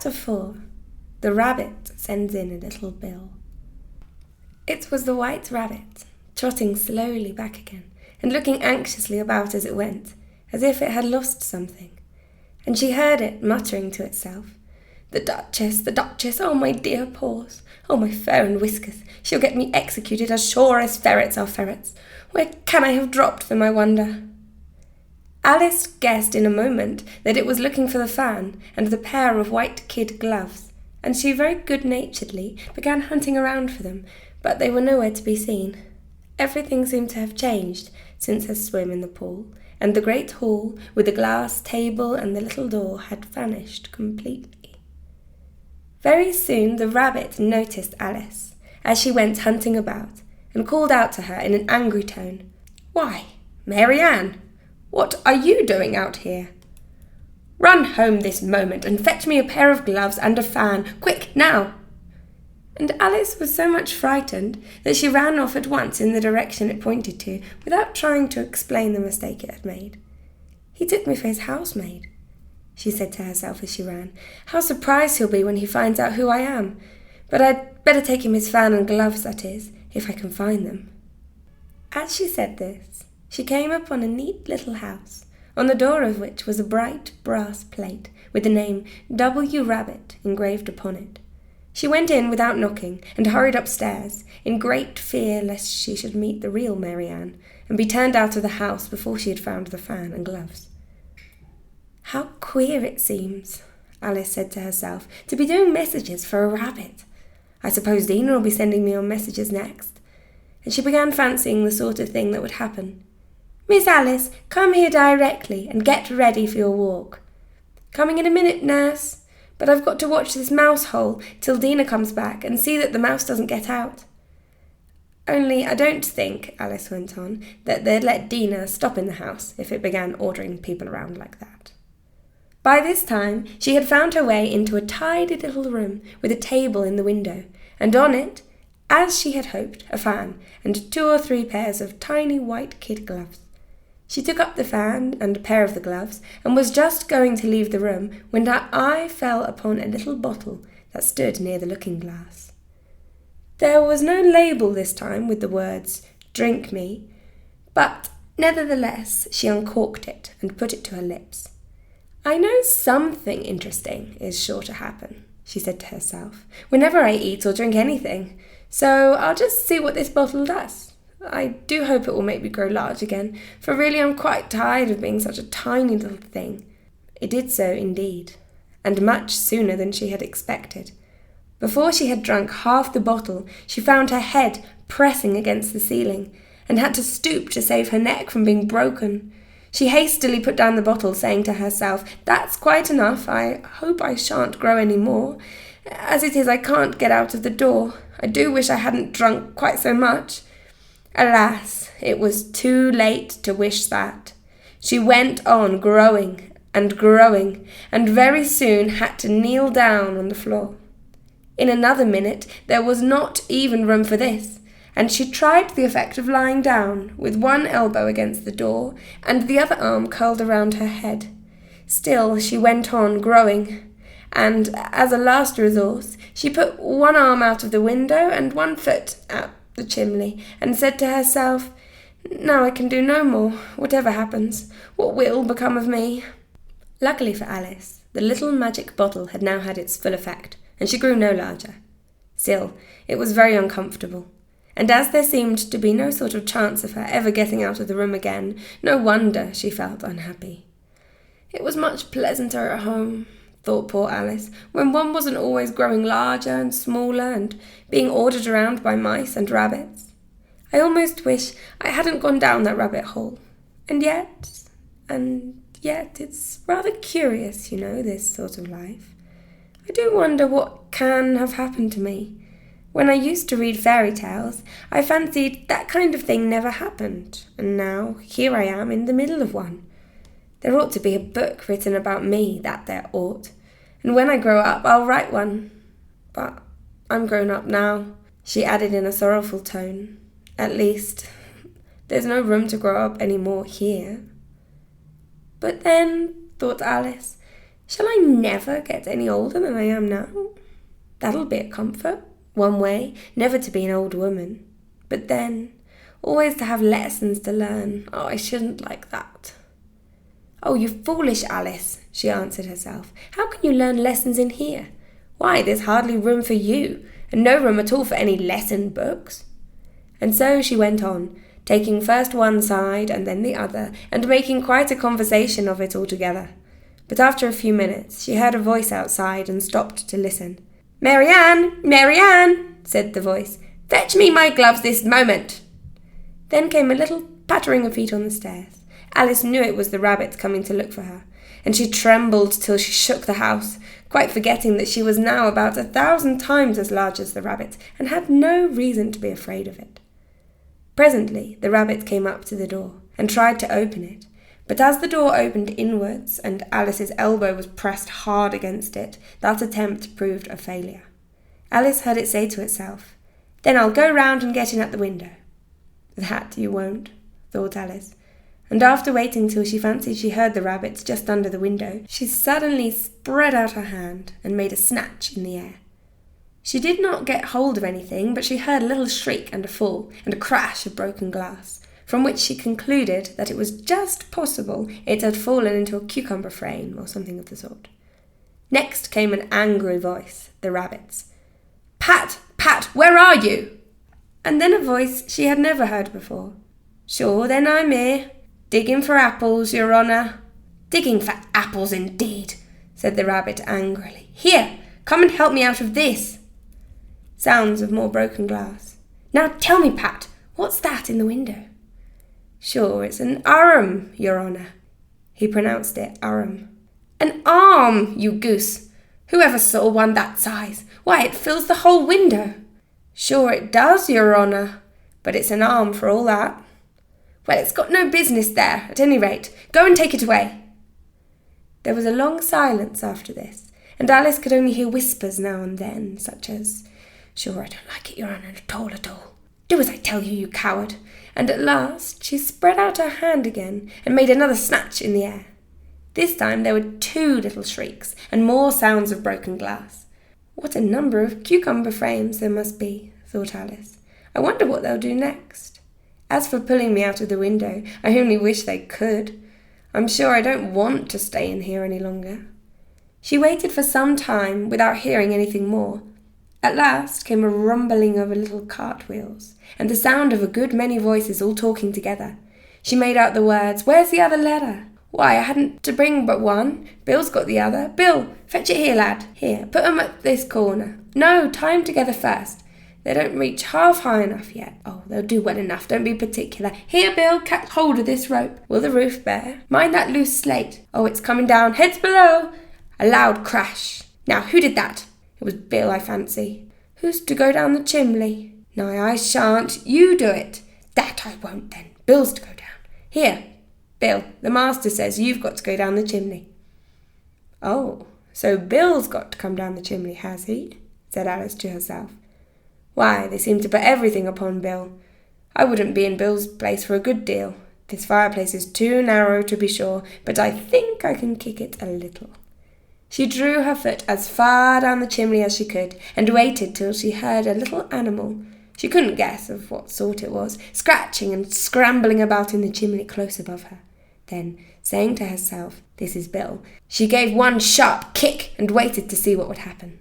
Chapter 4. The Rabbit Sends in a Little Bill. It was the White Rabbit, trotting slowly back again, and looking anxiously about as it went, as if it had lost something. And she heard it muttering to itself, the Duchess, oh my dear paws, oh my fur and whiskers, she'll get me executed as sure as ferrets are ferrets. Where can I have dropped them, I wonder?" Alice guessed in a moment that it was looking for the fan and the pair of white kid gloves, and she very good-naturedly began hunting around for them, but they were nowhere to be seen. Everything seemed to have changed since her swim in the pool, and the great hall with the glass table and the little door had vanished completely. Very soon the rabbit noticed Alice as she went hunting about, and called out to her in an angry tone, "Why, Mary Ann, what are you doing out here? Run home this moment and fetch me a pair of gloves and a fan, quick, now!" And Alice was so much frightened that she ran off at once in the direction it pointed to, without trying to explain the mistake it had made. "He took me for his housemaid," she said to herself as she ran. "How surprised he'll be when he finds out who I am. But I'd better take him his fan and gloves, that is, if I can find them." As she said this, she came upon a neat little house, on the door of which was a bright brass plate with the name W. Rabbit engraved upon it. She went in without knocking and hurried upstairs, in great fear lest she should meet the real Mary Ann and be turned out of the house before she had found the fan and gloves. "How queer it seems," Alice said to herself, "to be doing messages for a rabbit. I suppose Dina will be sending me on messages next." And she began fancying the sort of thing that would happen. "Miss Alice, come here directly and get ready for your walk." "Coming in a minute, nurse. But I've got to watch this mouse hole till Dina comes back and see that the mouse doesn't get out." "Only I don't think," Alice went on, "that they'd let Dina stop in the house if it began ordering people around like that." By this time she had found her way into a tidy little room with a table in the window, and on it, as she had hoped, a fan and 2 or 3 pairs of tiny white kid gloves. She took up the fan and a pair of the gloves, and was just going to leave the room when her eye fell upon a little bottle that stood near the looking-glass. There was no label this time with the words, "Drink me," but nevertheless she uncorked it and put it to her lips. "I know something interesting is sure to happen," she said to herself, "whenever I eat or drink anything, so I'll just see what this bottle does. I do hope it will make me grow large again, for really I'm quite tired of being such a tiny little thing." It did so indeed, and much sooner than she had expected. Before she had drunk half the bottle, she found her head pressing against the ceiling, and had to stoop to save her neck from being broken. She hastily put down the bottle, saying to herself, "That's quite enough. I hope I shan't grow any more. As it is, I can't get out of the door. I do wish I hadn't drunk quite so much." Alas, it was too late to wish that. She went on growing, and very soon had to kneel down on the floor. In another minute there was not even room for this, and she tried the effect of lying down, with one elbow against the door and the other arm curled around her head. Still she went on growing, and as a last resource she put one arm out of the window and one foot out the chimney, and said to herself, "Now I can do no more. Whatever happens, what will become of me?" Luckily for Alice, the little magic bottle had now had its full effect, and she grew no larger. Still, it was very uncomfortable, and as there seemed to be no sort of chance of her ever getting out of the room again, no wonder she felt unhappy. It was much pleasanter at home, thought poor Alice, when one wasn't always growing larger and smaller and being ordered around by mice and rabbits. I almost wish I hadn't gone down that rabbit hole. And yet, it's rather curious, this sort of life. I do wonder what can have happened to me. When I used to read fairy tales, I fancied that kind of thing never happened, and now here I am in the middle of one. There ought to be a book written about me, that there ought, and when I grow up I'll write one. But I'm grown up now, she added in a sorrowful tone. At least, there's no room to grow up any more here. But then, thought Alice, Shall I never get any older than I am now? That'll be a comfort, one way, never to be an old woman. But then, always to have lessons to learn. Oh, I shouldn't like that. Oh, you foolish Alice, she answered herself. How can you learn lessons in here? Why, there's hardly room for you, and no room at all for any lesson books. And so she went on, taking first one side and then the other, and making quite a conversation of it altogether. But after a few minutes she heard a voice outside and stopped to listen. "Marianne! Marianne!" said the voice. "Fetch me my gloves this moment!" Then came a little pattering of feet on the stairs. Alice knew it was the rabbit coming to look for her, and she trembled till she shook the house, quite forgetting that she was now about 1,000 times as large as the rabbit, and had no reason to be afraid of it. Presently the rabbit came up to the door, and tried to open it, but as the door opened inwards, and Alice's elbow was pressed hard against it, that attempt proved a failure. Alice heard it say to itself, "Then I'll go round and get in at the window." "That you won't," thought Alice, and after waiting till she fancied she heard the rabbit just under the window, she suddenly spread out her hand and made a snatch in the air. She did not get hold of anything, but she heard a little shriek and a fall, and a crash of broken glass, from which she concluded that it was just possible it had fallen into a cucumber frame or something of the sort. Next came an angry voice, the rabbit's. "Pat, Pat, where are you?" And then a voice she had never heard before. "Sure, then I'm here. Digging for apples, your honour." "Digging for apples, indeed," said the rabbit angrily. "Here, come and help me out of this." Sounds of more broken glass. "Now tell me, Pat, what's that in the window?" "Sure, it's an arm, your honour." He pronounced it arm. "An arm, you goose! Who ever saw one that size? Why, it fills the whole window." "Sure it does, your honour, but it's an arm for all that." "Well, it's got no business there, at any rate. Go and take it away." There was a long silence after this, and Alice could only hear whispers now and then, such as, "Sure, I don't like it, your honour, at all. Do as I tell you, you coward." And at last she spread out her hand again and made another snatch in the air. This time there were 2 little shrieks and more sounds of broken glass. What a number of cucumber frames there must be, thought Alice. I wonder what they'll do next. As for pulling me out of the window, I only wish they could. I'm sure I don't want to stay in here any longer. She waited for some time without hearing anything more. At last came a rumbling of little cartwheels, and the sound of a good many voices all talking together. She made out the words, "Where's the other letter? Why, I hadn't to bring but one. Bill's got the other. Bill, fetch it here, lad. Here, put 'em at this corner. No, tie 'em together first. They don't reach half high enough yet. Oh, they'll do well enough, don't be particular. Here, Bill, catch hold of this rope. Will the roof bear? Mind that loose slate. Oh, it's coming down. Heads below." A loud crash. "Now, who did that?" "It was Bill, I fancy." "Who's to go down the chimney?" "No, I shan't. You do it." "That I won't, then. Bill's to go down. Here, Bill, the master says you've got to go down the chimney." "Oh, so Bill's got to come down the chimney, has he?" said Alice to herself. "Why, they seem to put everything upon Bill. I wouldn't be in Bill's place for a good deal. This fireplace is too narrow, to be sure, but I think I can kick it a little." She drew her foot as far down the chimney as she could, and waited till she heard a little animal, she couldn't guess of what sort it was, scratching and scrambling about in the chimney close above her. Then, saying to herself, "This is Bill," she gave one sharp kick and waited to see what would happen.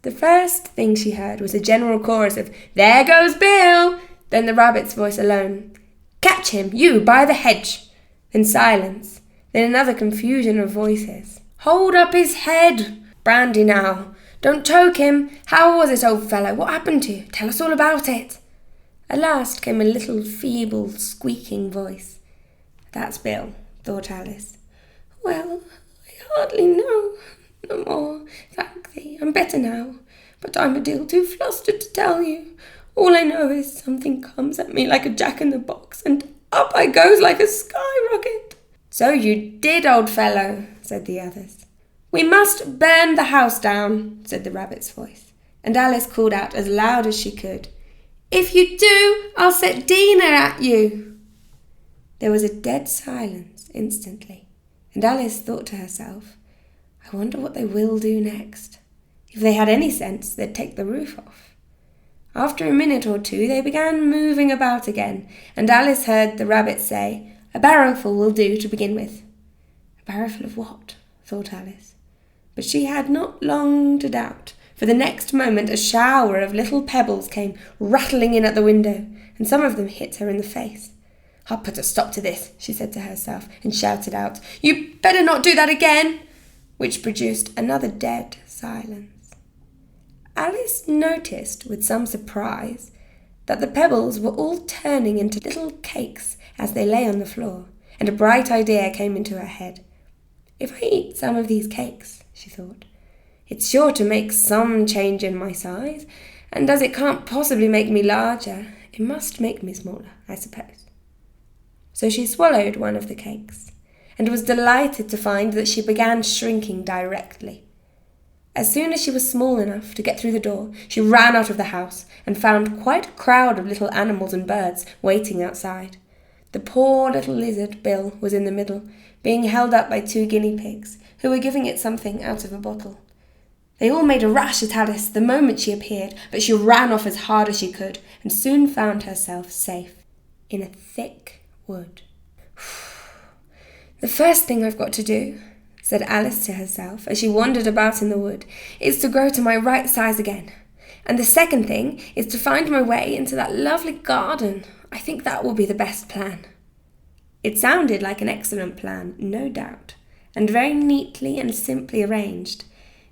The first thing she heard was a general chorus of, "There goes Bill!" Then the rabbit's voice alone, "Catch him, you, by the hedge!" Then silence, then another confusion of voices. "Hold up his head! Brandy now! Don't choke him! How was it, old fellow? What happened to you? Tell us all about it!" At last came a little feeble, squeaking voice. "That's Bill," thought Alice. "Well, I hardly know. No more, thank thee. I'm better now, but I'm a deal too flustered to tell you. All I know is something comes at me like a jack-in-the-box, and up I goes like a skyrocket." "So you did, old fellow," said the others. "We must burn the house down," said the rabbit's voice, and Alice called out as loud as she could, "If you do, I'll set Dina at you." There was a dead silence instantly, and Alice thought to herself, I wonder what they will do next. If they had any sense, they'd take the roof off. After a minute or two, they began moving about again, and Alice heard the rabbit say, "A barrowful will do to begin with." A barrowful of what? Thought Alice. But she had not long to doubt, for the next moment a shower of little pebbles came rattling in at the window, and some of them hit her in the face. "I'll put a stop to this," she said to herself, and shouted out, "You better not do that again," which produced another dead silence. Alice noticed with some surprise that the pebbles were all turning into little cakes as they lay on the floor, and a bright idea came into her head. "If I eat some of these cakes," she thought, "it's sure to make some change in my size, and as it can't possibly make me larger, it must make me smaller, I suppose." So she swallowed one of the cakes, and was delighted to find that she began shrinking directly. As soon as she was small enough to get through the door, she ran out of the house and found quite a crowd of little animals and birds waiting outside. The poor little lizard, Bill, was in the middle, being held up by 2 guinea pigs, who were giving it something out of a bottle. They all made a rush at Alice the moment she appeared, but she ran off as hard as she could, and soon found herself safe in a thick wood. "The first thing I've got to do," said Alice to herself as she wandered about in the wood, "is to grow to my right size again. And the second thing is to find my way into that lovely garden. I think that will be the best plan." It sounded like an excellent plan, no doubt, and very neatly and simply arranged.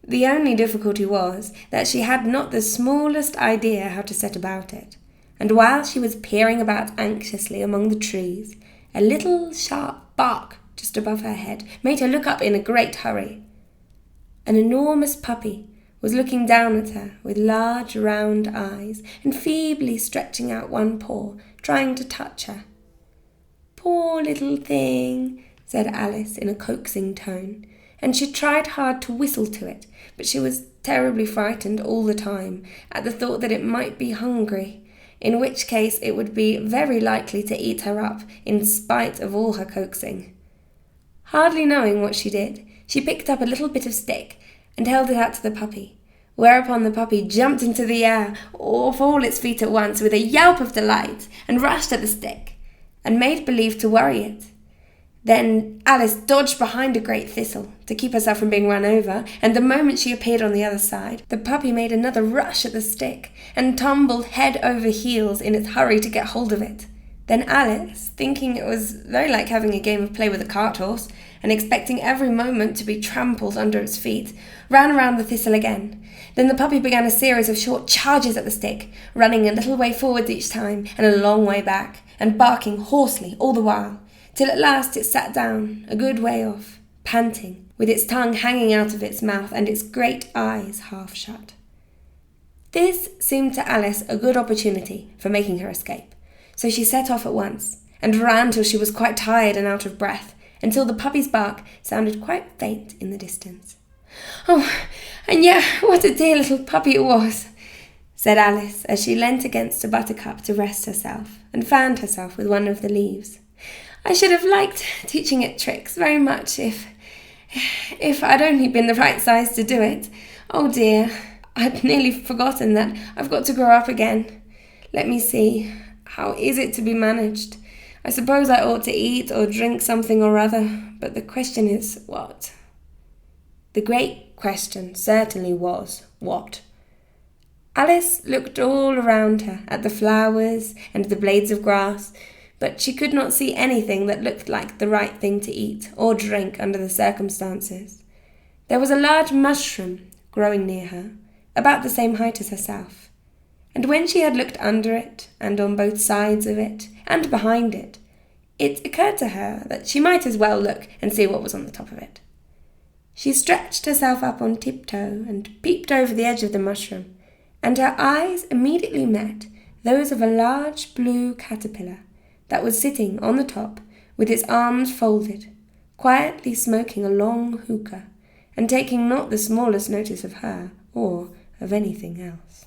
The only difficulty was that she had not the smallest idea how to set about it, and while she was peering about anxiously among the trees, a little sharp bark just above her head made her look up in a great hurry. An enormous puppy was looking down at her with large round eyes and feebly stretching out one paw, trying to touch her. "Poor little thing," said Alice in a coaxing tone, and she tried hard to whistle to it, but she was terribly frightened all the time at the thought that it might be hungry, in which case it would be very likely to eat her up in spite of all her coaxing. Hardly knowing what she did, she picked up a little bit of stick and held it out to the puppy, whereupon the puppy jumped into the air off all its feet at once with a yelp of delight and rushed at the stick and made believe to worry it. Then Alice dodged behind a great thistle to keep herself from being run over, and the moment she appeared on the other side, the puppy made another rush at the stick and tumbled head over heels in its hurry to get hold of it. Then Alice, thinking it was very like having a game of play with a cart horse, and expecting every moment to be trampled under its feet, ran around the thistle again. Then the puppy began a series of short charges at the stick, running a little way forward each time and a long way back, and barking hoarsely all the while, till at last it sat down a good way off, panting, with its tongue hanging out of its mouth and its great eyes half shut. This seemed to Alice a good opportunity for making her escape, so she set off at once, and ran till she was quite tired and out of breath, until the puppy's bark sounded quite faint in the distance. "Oh, and yet what a dear little puppy it was," said Alice as she leant against a buttercup to rest herself, and fanned herself with one of the leaves. "I should have liked teaching it tricks very much if I'd only been the right size to do it. Oh dear, I'd nearly forgotten that I've got to grow up again. Let me see, how is it to be managed? I suppose I ought to eat or drink something or other, but the question is, what?" The great question certainly was, what? Alice looked all around her at the flowers and the blades of grass, but she could not see anything that looked like the right thing to eat or drink under the circumstances. There was a large mushroom growing near her, about the same height as herself, and when she had looked under it and on both sides of it and behind it, it occurred to her that she might as well look and see what was on the top of it. She stretched herself up on tiptoe and peeped over the edge of the mushroom, and her eyes immediately met those of a large blue caterpillar that was sitting on the top with its arms folded, quietly smoking a long hookah, and taking not the smallest notice of her or of anything else.